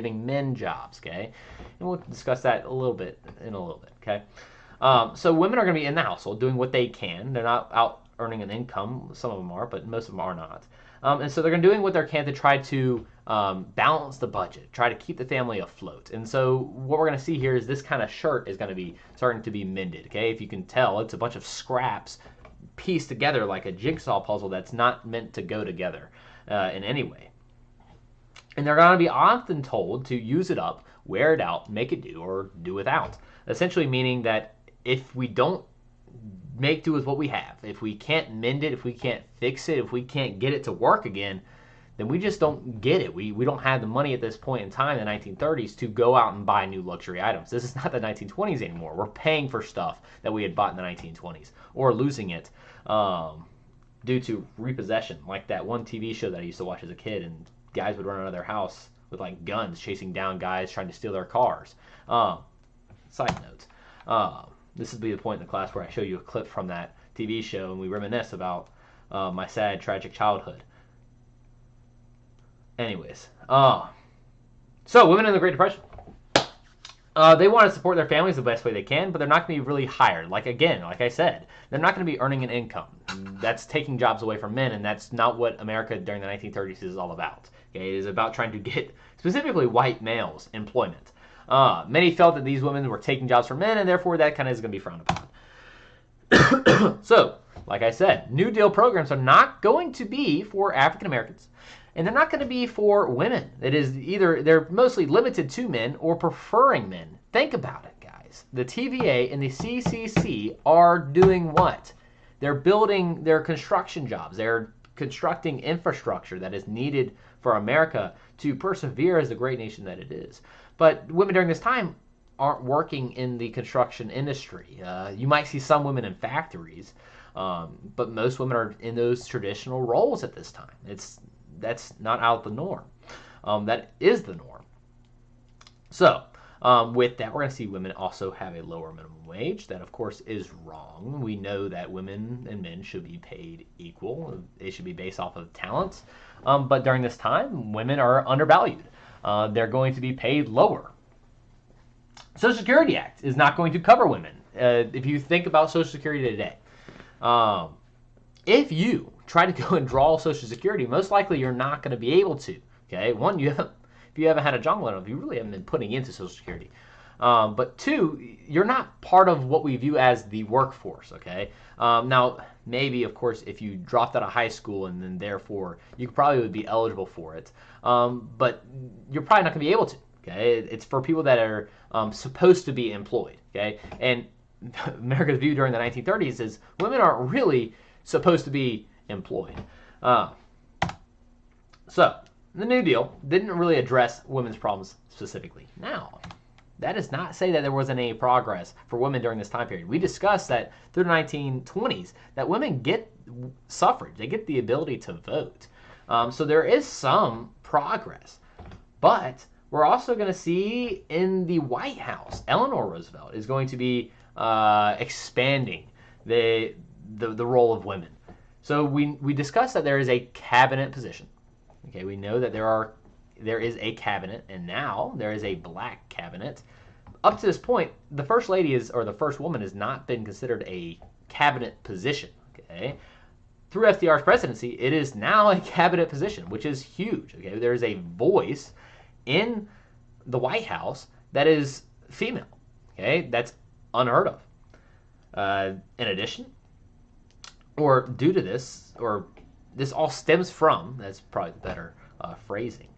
giving men jobs, okay? And we'll discuss that in a little bit, okay? So women are going to be in the household doing what they can. They're not out earning an income. Some of them are, but most of them are not. And so they're going to doing what they can to try to balance the budget, try to keep the family afloat. And so what we're going to see here is this kind of shirt is going to be starting to be mended. Okay, if you can tell, it's a bunch of scraps pieced together like a jigsaw puzzle that's not meant to go together in any way. And they're going to be often told to use it up, wear it out, make it do, or do without. Essentially meaning that if we don't make do with what we have, if we can't mend it, if we can't fix it, if we can't get it to work again, then we just don't get it. We don't have the money at this point in time in the 1930s to go out and buy new luxury items. This is not the 1920s anymore. We're paying for stuff that we had bought in the 1920s or losing it due to repossession, like that one TV show that I used to watch as a kid, and guys would run out of their house with like guns chasing down guys trying to steal their cars. Side note. This will be the point in the class where I show you a clip from that TV show and we reminisce about my sad, tragic childhood. Anyways, so women in the Great Depression, they want to support their families the best way they can, but they're not going to be really hired. Like I said, they're not going to be earning an income. That's taking jobs away from men, and that's not what America during the 1930s is all about. Okay, it is about trying to get specifically white males employment. Many felt that these women were taking jobs from men, and therefore that kind of is going to be frowned upon. So, like I said, New Deal programs are not going to be for African Americans, and they're not going to be for women. It is either they're mostly limited to men or preferring men. Think about it, guys. The TVA and the CCC are doing what? They're building their construction jobs. They're constructing infrastructure that is needed for America to persevere as the great nation that it is. But women during this time aren't working in the construction industry. You might see some women in factories, but most women are in those traditional roles at this time. That's not out of the norm. That is the norm. So with that, we're going to see women also have a lower minimum wage. That, of course, is wrong. We know that women and men should be paid equal. It should be based off of talents. But during this time, women are undervalued. They're going to be paid lower. Social Security Act is not going to cover women. If you think about Social Security today, if you try to go and draw Social Security, most likely you're not going to be able to. Okay, one, if you haven't had a job long enough, you really haven't been putting into Social Security. But two, you're not part of what we view as the workforce. Okay, now maybe of course if you dropped out of high school and then therefore you probably would be eligible for it, but you're probably not going to be able to. Okay, it's for people that are supposed to be employed. Okay, and America's view during the 1930s is women aren't really supposed to be employed. So the New Deal didn't really address women's problems specifically. Now, that does not say that there wasn't any progress for women during this time period. We discussed that through the 1920s that women get suffrage. They get the ability to vote. So there is some progress. But we're also going to see in the White House, Eleanor Roosevelt is going to be expanding the role of women. So we discussed that there is a cabinet position. Okay, we know that there is a cabinet, and now there is a black cabinet. Up to this point, the first lady or the first woman has not been considered a cabinet position. Okay, through FDR's presidency, it is now a cabinet position, which is huge. Okay, there is a voice in the White House that is female. Okay, that's unheard of. In addition, or due to this, or this all stems from, that's probably the better phrasing.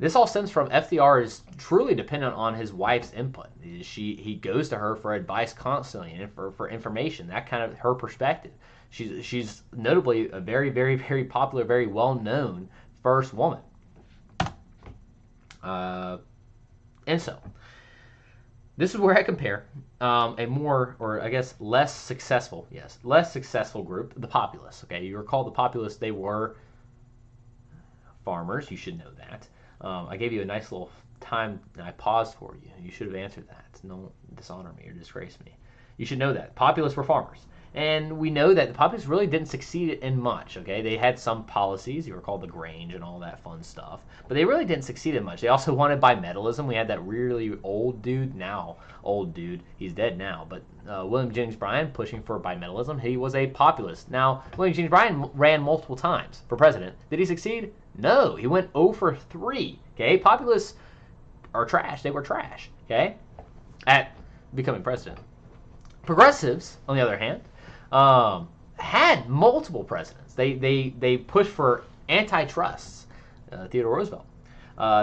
This all stems from FDR is truly dependent on his wife's input. He goes to her for advice constantly and for information, that kind of her perspective. She's notably a very, very, very popular, very well-known first woman. And so, this is where I compare a more, or I guess less successful group, the Populists. Okay, you recall the Populists, they were farmers. You should know that. I gave you a nice little time, and I paused for you. You should have answered that. Don't dishonor me or disgrace me. You should know that. Populists were farmers. And we know that the populists really didn't succeed in much, okay? They had some policies, you recall the Grange and all that fun stuff, but they really didn't succeed in much. They also wanted bimetallism. We had that really old dude, he's dead now, but William Jennings Bryan pushing for bimetallism. He was a populist. Now, William Jennings Bryan ran multiple times for president. Did he succeed? No, he went 0 for 3, okay? Populists are trash. They were trash, okay, at becoming president. Progressives, on the other hand, had multiple presidents. They pushed for antitrust, Theodore Roosevelt.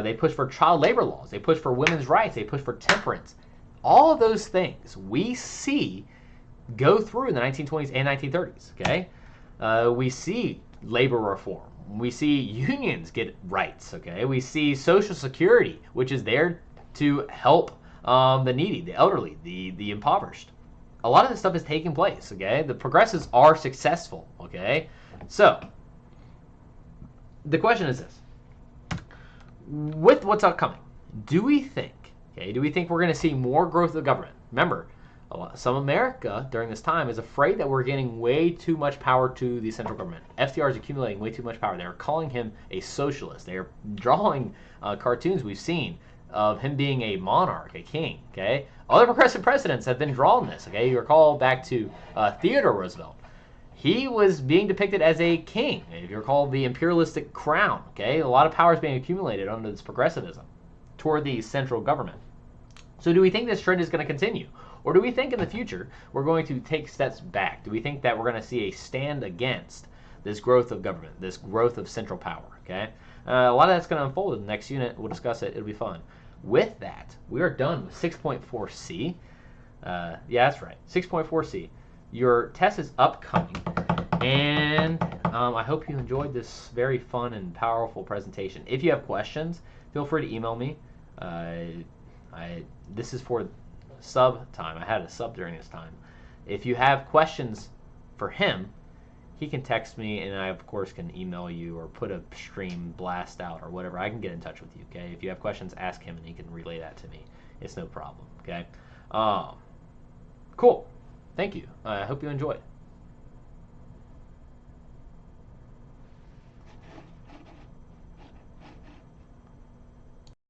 They pushed for child labor laws. They pushed for women's rights. They pushed for temperance. All of those things we see go through in the 1920s and 1930s. Okay, we see labor reform. We see unions get rights. Okay, we see Social Security, which is there to help the needy, the elderly, the impoverished. A lot of this stuff is taking place, okay? The progressives are successful, okay? So, the question is this. With what's upcoming, do we think we're going to see more growth of the government? Remember, some America during this time is afraid that we're getting way too much power to the central government. FDR is accumulating way too much power. They're calling him a socialist. They are drawing cartoons we've seen of him being a monarch, a king, okay? Other progressive presidents have been drawn this, okay? You recall back to Theodore Roosevelt. He was being depicted as a king. If you recall the imperialistic crown, okay? A lot of power is being accumulated under this progressivism toward the central government. So do we think this trend is going to continue? Or do we think in the future we're going to take steps back? Do we think that we're going to see a stand against this growth of government, this growth of central power, okay? A lot of that's going to unfold in the next unit. We'll discuss it. It'll be fun. With that, we are done with 6.4c. Yeah, that's right, 6.4c. Your test is upcoming, and I hope you enjoyed this very fun and powerful presentation. If you have questions, feel free to email me. This is for sub time. I had a sub during this time. If you have questions for him, he can text me, and I, of course, can email you or put a stream blast out or whatever. I can get in touch with you, okay? If you have questions, ask him, and he can relay that to me. It's no problem, okay? Cool. Thank you. I hope you enjoyed.